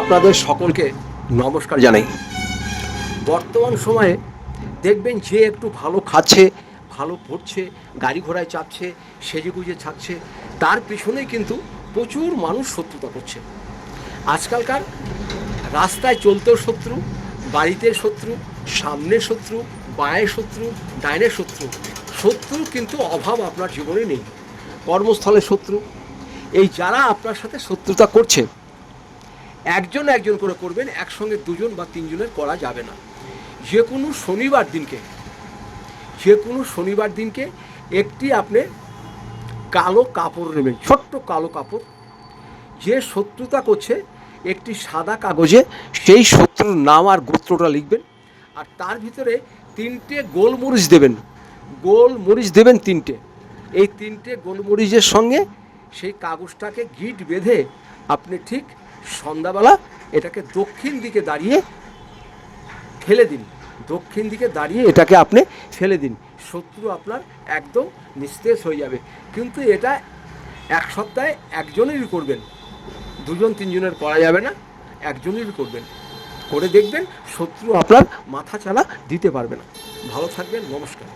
আপনাদের সকলকে নমস্কার জানাই। বর্তমান সময়ে দেখবেন যে একটু ভালো খাচ্ছে, ভালো পড়ছে, গাড়ি ঘোড়ায় চাপছে, সেজেগুজে থাকছে, তার পিছনেই কিন্তু প্রচুর মানুষ শত্রুতা করছে। আজকালকার রাস্তায় চলতেও শত্রু, বাড়িতে শত্রু, সামনের শত্রু, বাঁয়ের শত্রু, ডাইনের শত্রু। শত্রুর কিন্তু অভাব আপনার জীবনে নেই। কর্মস্থলে শত্রু, এই যারা আপনার সাথে শত্রুতা করছে একজন একজন করে করবেন, একসঙ্গে দুজন বা তিনজনের করা যাবে না। যে কোনো শনিবার দিনকে একটি আপনি কালো কাপড় নেবেন, ছোট্ট কালো কাপড়। যে শত্রুতা করছে একটি সাদা কাগজে সেই শত্রুর নাম আর গোত্রটা লিখবেন, আর তার ভিতরে তিনটে গোলমরিচ দেবেন। গোলমরিচ দেবেন তিনটে। এই তিনটে গোলমরিচের সঙ্গে সেই কাগজটাকে গিট বেঁধে আপনি ঠিক সন্ধ্যাবেলা এটাকে দক্ষিণ দিকে দাঁড়িয়ে ফেলে দিন। দক্ষিণ দিকে দাঁড়িয়ে এটাকে আপনি ফেলে দিন। শত্রু আপনার একদম নিস্তেজ হয়ে যাবে। কিন্তু এটা এক সপ্তাহে একজনেরই করবেন, দুজন তিনজনের করা যাবে না, একজনেরই করবেন। করে দেখবেন শত্রু আপনার মাথা চালা দিতে পারবে না। ভালো থাকবেন, নমস্কার।